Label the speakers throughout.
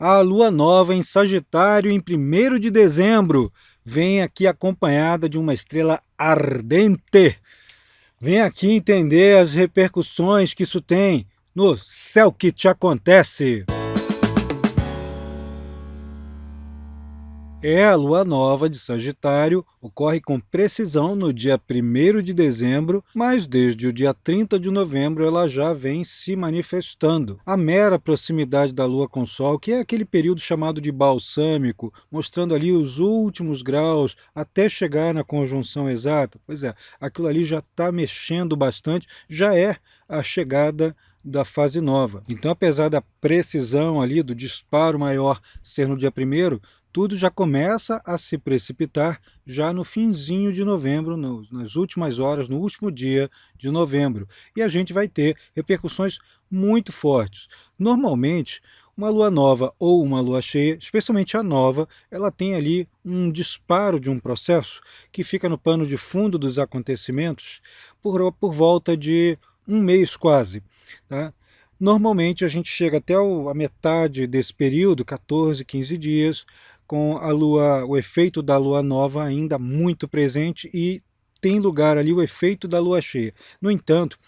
Speaker 1: A lua nova em Sagitário em 1º de dezembro vem aqui acompanhada de uma estrela ardente. Vem aqui entender as repercussões que isso tem no céu que te acontece. A lua nova de Sagitário ocorre com precisão no dia 1º de dezembro, mas desde o dia 30 de novembro ela já vem se manifestando. A mera proximidade da lua com o sol, que é aquele período chamado de balsâmico, mostrando ali os últimos graus até chegar na conjunção exata, pois é, aquilo ali já está mexendo bastante, já é a chegada da fase nova. Então, apesar da precisão ali, do disparo maior ser no dia 1º, tudo já começa a se precipitar já no finzinho de novembro, nas últimas horas, no último dia de novembro. E a gente vai ter repercussões muito fortes. Normalmente, uma lua nova ou uma lua cheia, especialmente a nova, ela tem ali um disparo de um processo que fica no pano de fundo dos acontecimentos por volta de um mês quase, tá? Normalmente a gente chega até a metade desse período, 14, 15 dias, com a lua, o efeito da lua nova ainda muito presente e tem lugar ali o efeito da lua cheia. No entanto,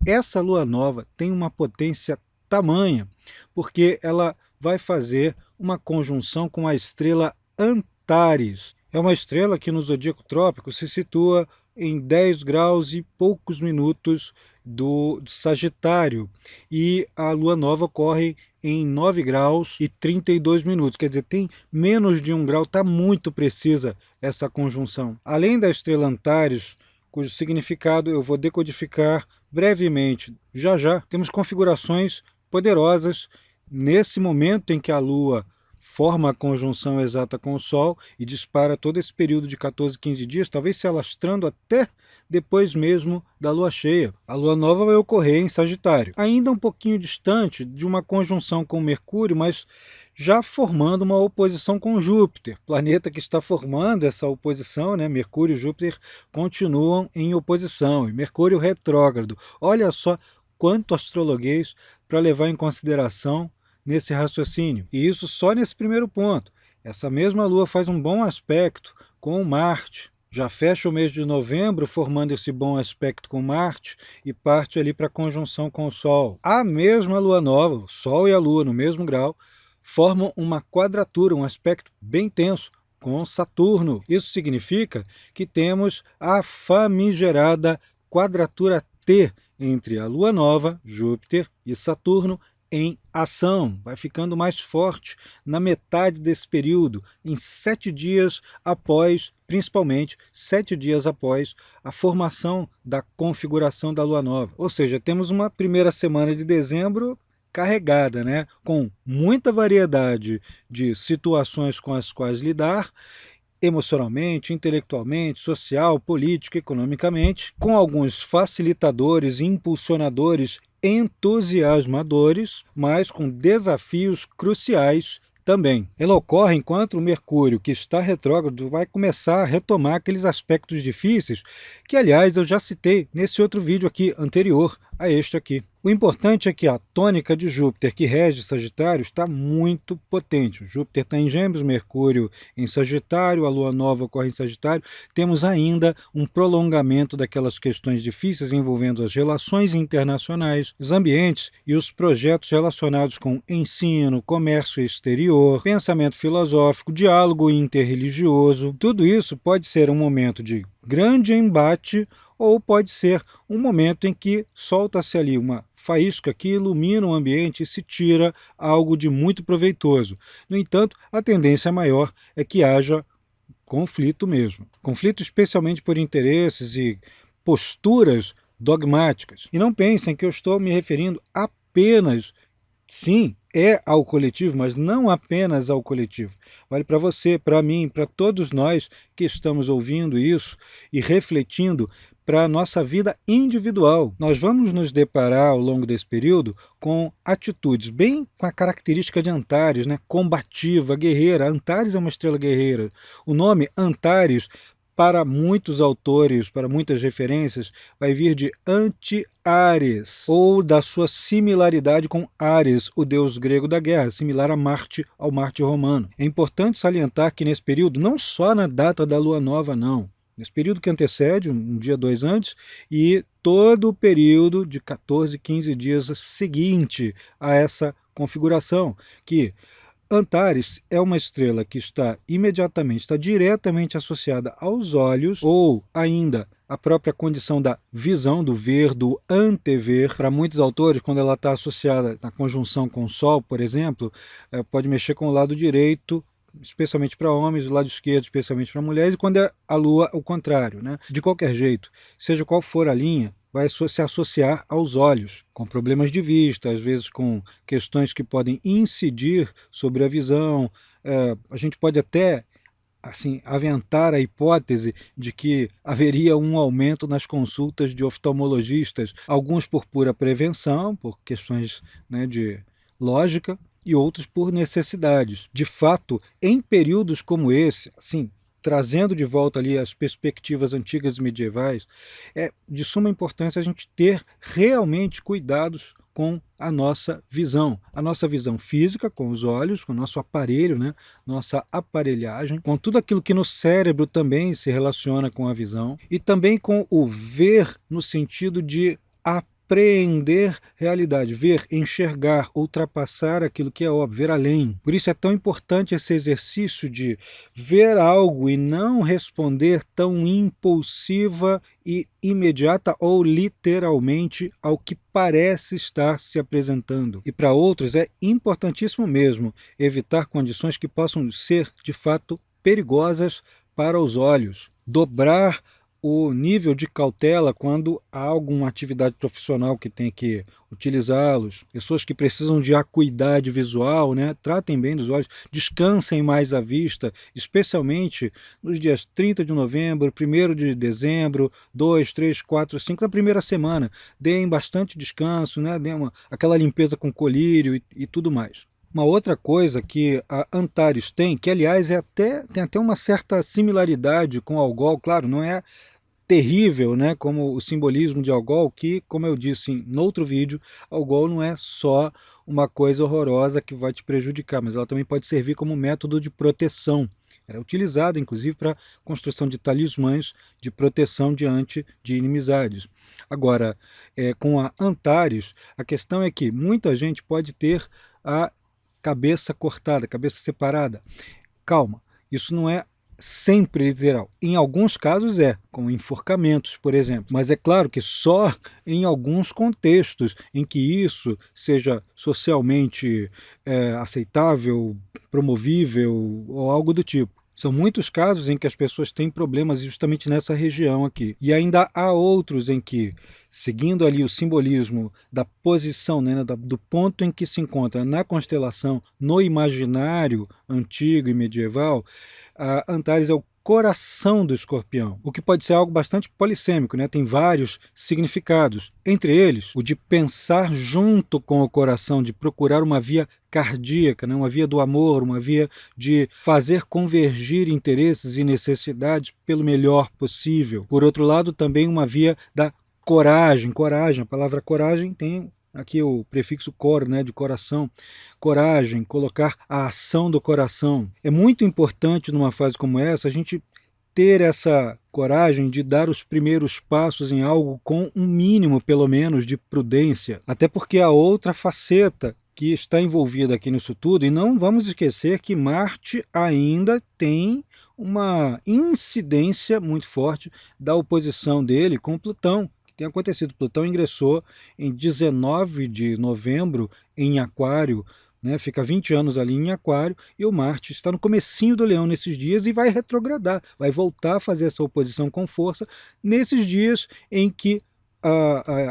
Speaker 1: essa lua nova tem uma potência tamanha, porque ela vai fazer uma conjunção com a estrela Antares. É uma estrela que no zodíaco trópico se situa em 10 graus e poucos minutos do Sagitário, e a lua nova ocorre em 9 graus e 32 minutos, quer dizer, tem menos de 1 grau, está muito precisa essa conjunção. Além da estrela Antares, cujo significado eu vou decodificar brevemente já já, temos configurações poderosas nesse momento em que a Lua forma a conjunção exata com o Sol e dispara todo esse período de 14, 15 dias, talvez se alastrando até depois mesmo da lua cheia. A lua nova vai ocorrer em Sagitário, ainda um pouquinho distante de uma conjunção com Mercúrio, mas já formando uma oposição com Júpiter, planeta que está formando essa oposição, né? Mercúrio e Júpiter continuam em oposição, e Mercúrio retrógrado. Olha só quanto astrologuês para levar em consideração nesse raciocínio. E isso só nesse primeiro ponto. Essa mesma Lua faz um bom aspecto com Marte, já fecha o mês de novembro formando esse bom aspecto com Marte e parte ali para a conjunção com o Sol. A mesma Lua nova, o Sol e a Lua no mesmo grau, formam uma quadratura, um aspecto bem tenso com Saturno. Isso significa que temos a famigerada quadratura T entre a Lua nova, Júpiter e Saturno, em ação, vai ficando mais forte na metade desse período, em 7 dias após, principalmente 7 dias após a formação da configuração da lua nova. Ou seja, temos uma primeira semana de dezembro carregada, né? Com muita variedade de situações com as quais lidar, emocionalmente, intelectualmente, social, política, economicamente, com alguns facilitadores e impulsionadores entusiasmadores, mas com desafios cruciais também. Ela ocorre enquanto o Mercúrio, que está retrógrado, vai começar a retomar aqueles aspectos difíceis que, aliás, eu já citei nesse outro vídeo aqui anterior a este aqui. O importante é que a tônica de Júpiter, que rege Sagitário, está muito potente. O Júpiter está em Gêmeos, Mercúrio em Sagitário, a Lua nova ocorre em Sagitário. Temos ainda um prolongamento daquelas questões difíceis envolvendo as relações internacionais, os ambientes e os projetos relacionados com ensino, comércio exterior, pensamento filosófico, diálogo interreligioso. Tudo isso pode ser um momento de grande embate ou pode ser um momento em que solta-se ali uma faísca que ilumina o ambiente e se tira algo de muito proveitoso. No entanto, a tendência maior é que haja conflito mesmo. Conflito especialmente por interesses e posturas dogmáticas. E não pensem que eu estou me referindo apenas, sim, ao coletivo, mas não apenas ao coletivo. Vale para você, para mim, para todos nós que estamos ouvindo isso e refletindo para a nossa vida individual. Nós vamos nos deparar ao longo desse período com atitudes bem com a característica de Antares, né? Combativa, guerreira. Antares é uma estrela guerreira. O nome Antares para muitos autores, para muitas referências, vai vir de Anti-Ares, ou da sua similaridade com Ares, o deus grego da guerra, similar a Marte, ao Marte romano. É importante salientar que nesse período, não só na data da lua nova, não, nesse período que antecede, um dia, dois antes, e todo o período de 14, 15 dias seguinte a essa configuração, que Antares é uma estrela que está diretamente associada aos olhos, ou ainda a própria condição da visão, do ver, do antever. Para muitos autores, quando ela está associada na conjunção com o Sol, por exemplo, pode mexer com o lado direito, especialmente para homens, o lado esquerdo, especialmente para mulheres, e quando é a Lua, o contrário, né? De qualquer jeito, seja qual for a linha, vai se associar aos olhos, com problemas de vista, às vezes com questões que podem incidir sobre a visão. A gente pode até assim aventar a hipótese de que haveria um aumento nas consultas de oftalmologistas, alguns por pura prevenção, por questões, né, de lógica, e outros por necessidades. De fato, em períodos como esse, assim, trazendo de volta ali as perspectivas antigas e medievais, é de suma importância a gente ter realmente cuidados com a nossa visão física, com os olhos, com o nosso aparelho, né? Nossa aparelhagem, com tudo aquilo que no cérebro também se relaciona com a visão, e também com o ver no sentido de apreender realidade, ver, enxergar, ultrapassar aquilo que é óbvio, ver além. Por isso é tão importante esse exercício de ver algo e não responder tão impulsiva e imediata ou literalmente ao que parece estar se apresentando. E para outros é importantíssimo mesmo evitar condições que possam ser de fato perigosas para os olhos. Dobrar o nível de cautela quando há alguma atividade profissional que tem que utilizá-los, pessoas que precisam de acuidade visual, né? Tratem bem dos olhos, descansem mais a vista, especialmente nos dias 30 de novembro, 1º de dezembro, 2, 3, 4, 5, da primeira semana. Deem bastante descanso, né? Deem aquela limpeza com colírio e tudo mais. Uma outra coisa que a Antares tem, que aliás tem até uma certa similaridade com Algol, claro, não é terrível, né, como o simbolismo de Algol, que, como eu disse em outro vídeo, Algol não é só uma coisa horrorosa que vai te prejudicar, mas ela também pode servir como método de proteção. Era utilizada, inclusive, para construção de talismãs de proteção diante de inimizades. Agora, com a Antares, a questão é que muita gente pode ter a cabeça cortada, cabeça separada. Calma, isso não é sempre literal. Em alguns casos como enforcamentos, por exemplo. Mas é claro que só em alguns contextos em que isso seja socialmente aceitável, promovível ou algo do tipo. São muitos casos em que as pessoas têm problemas justamente nessa região aqui. E ainda há outros em que, seguindo ali o simbolismo da posição, né, do ponto em que se encontra na constelação, no imaginário antigo e medieval, a Antares é o coração do escorpião, o que pode ser algo bastante polissêmico, né? Tem vários significados, entre eles o de pensar junto com o coração, de procurar uma via cardíaca, né? Uma via do amor, uma via de fazer convergir interesses e necessidades pelo melhor possível. Por outro lado, também uma via da coragem, a palavra coragem tem aqui o prefixo cor, né, de coração, coragem, colocar a ação do coração. É muito importante numa fase como essa a gente ter essa coragem de dar os primeiros passos em algo com um mínimo, pelo menos, de prudência. Até porque a outra faceta que está envolvida aqui nisso tudo, e não vamos esquecer que Marte ainda tem uma incidência muito forte da oposição dele com Plutão. Tem acontecido, Plutão ingressou em 19 de novembro em Aquário, né, fica 20 anos ali em Aquário, e o Marte está no comecinho do Leão nesses dias e vai retrogradar, vai voltar a fazer essa oposição com força nesses dias em que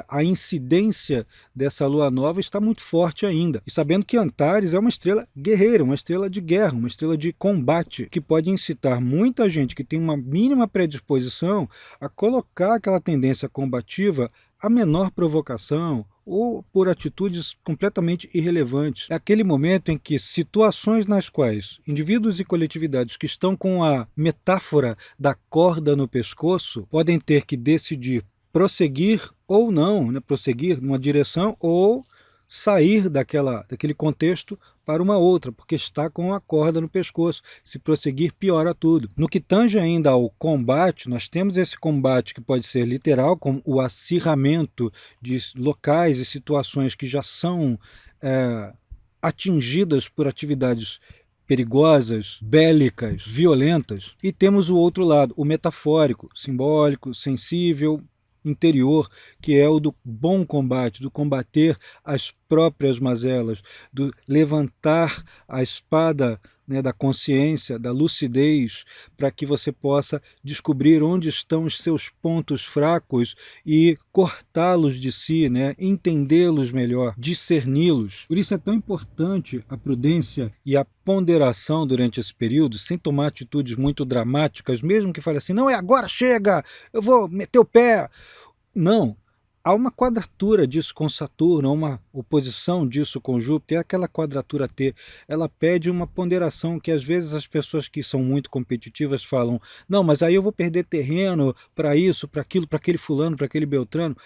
Speaker 1: a incidência dessa lua nova está muito forte ainda. E sabendo que Antares é uma estrela guerreira, uma estrela de guerra, uma estrela de combate, que pode incitar muita gente que tem uma mínima predisposição a colocar aquela tendência combativa a menor provocação ou por atitudes completamente irrelevantes. É aquele momento em que situações nas quais indivíduos e coletividades que estão com a metáfora da corda no pescoço podem ter que decidir prosseguir ou não, né? Prosseguir numa direção ou sair daquele contexto para uma outra, porque está com a corda no pescoço. Se prosseguir, piora tudo. No que tange ainda ao combate, nós temos esse combate que pode ser literal, como o acirramento de locais e situações que já são atingidas por atividades perigosas, bélicas, violentas. E temos o outro lado, o metafórico, simbólico, sensível, interior, que é o do bom combate, do combater as próprias mazelas, do levantar a espada, né, da consciência, da lucidez, para que você possa descobrir onde estão os seus pontos fracos e cortá-los de si, né, entendê-los melhor, discerni-los. Por isso é tão importante a prudência e a ponderação durante esse período, sem tomar atitudes muito dramáticas, mesmo que fale assim, não, é agora, chega, eu vou meter o pé. Não, há uma quadratura disso com Saturno, há uma oposição disso com Júpiter, aquela quadratura T, ela pede uma ponderação que às vezes as pessoas que são muito competitivas falam, não, mas aí eu vou perder terreno para isso, para aquilo, para aquele fulano, para aquele beltrano.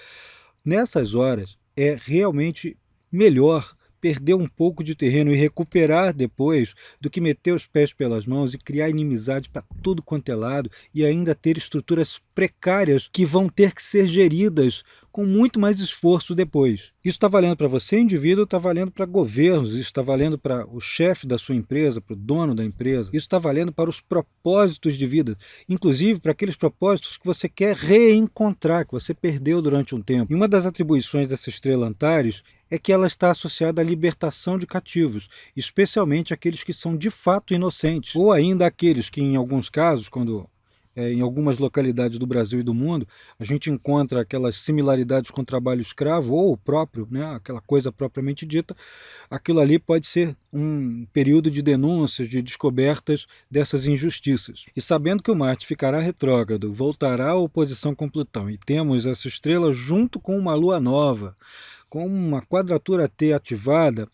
Speaker 1: Nessas horas é realmente melhor perder um pouco de terreno e recuperar depois do que meter os pés pelas mãos e criar inimizade para tudo quanto é lado e ainda ter estruturas precárias que vão ter que ser geridas com muito mais esforço depois. Isso está valendo para você, indivíduo, está valendo para governos, isso está valendo para o chefe da sua empresa, para o dono da empresa, isso está valendo para os propósitos de vida, inclusive para aqueles propósitos que você quer reencontrar, que você perdeu durante um tempo. E uma das atribuições dessa estrela Antares é que ela está associada à libertação de cativos, especialmente aqueles que são de fato inocentes, ou ainda aqueles que, em alguns casos, quando em algumas localidades do Brasil e do mundo, a gente encontra aquelas similaridades com o trabalho escravo, ou o próprio, né, aquela coisa propriamente dita, aquilo ali pode ser um período de denúncias, de descobertas dessas injustiças. E sabendo que o Marte ficará retrógrado, voltará à oposição com Plutão, e temos essa estrela junto com uma lua nova, com uma quadratura T ativada,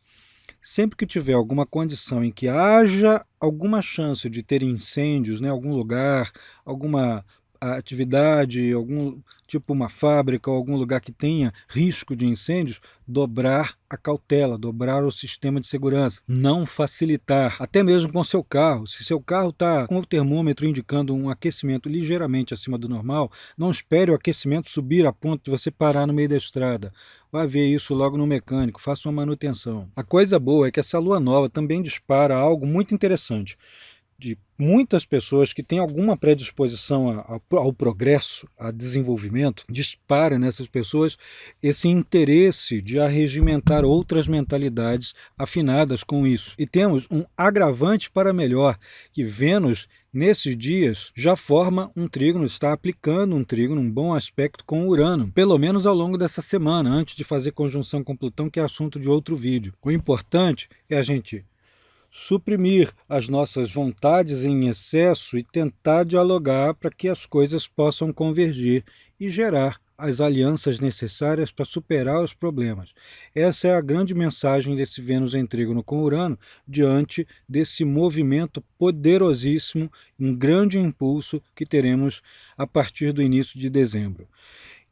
Speaker 1: sempre que tiver alguma condição em que haja alguma chance de ter incêndios, né, algum lugar, alguma atividade, algum tipo uma fábrica ou algum lugar que tenha risco de incêndios, dobrar a cautela, dobrar o sistema de segurança, não facilitar, até mesmo com seu carro. Se seu carro está com o termômetro indicando um aquecimento ligeiramente acima do normal, não espere o aquecimento subir a ponto de você parar no meio da estrada. Vai ver isso logo no mecânico, faça uma manutenção. A coisa boa é que essa lua nova também dispara algo muito interessante. De muitas pessoas que têm alguma predisposição ao progresso, a desenvolvimento, dispara nessas pessoas esse interesse de arregimentar outras mentalidades afinadas com isso. E temos um agravante para melhor, que Vênus, nesses dias, já forma um trígono, está aplicando um trígono, um bom aspecto com Urano, pelo menos ao longo dessa semana, antes de fazer conjunção com Plutão, que é assunto de outro vídeo. O importante é a gente suprimir as nossas vontades em excesso e tentar dialogar para que as coisas possam convergir e gerar as alianças necessárias para superar os problemas. Essa é a grande mensagem desse Vênus em trígono com Urano, diante desse movimento poderosíssimo, um grande impulso que teremos a partir do início de dezembro.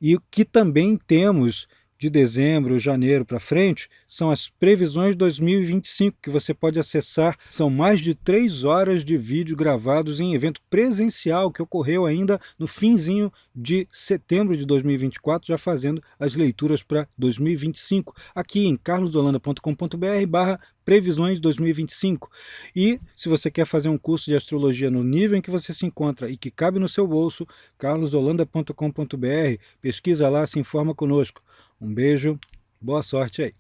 Speaker 1: E o que também temos de dezembro, janeiro para frente, são as previsões 2025, que você pode acessar. São mais de 3 horas de vídeo gravados em evento presencial, que ocorreu ainda no finzinho de setembro de 2024, já fazendo as leituras para 2025, aqui em carlosholanda.com.br/previsões 2025. E se você quer fazer um curso de astrologia no nível em que você se encontra e que cabe no seu bolso, carlosholanda.com.br, pesquisa lá, se informa conosco. Um beijo, boa sorte aí.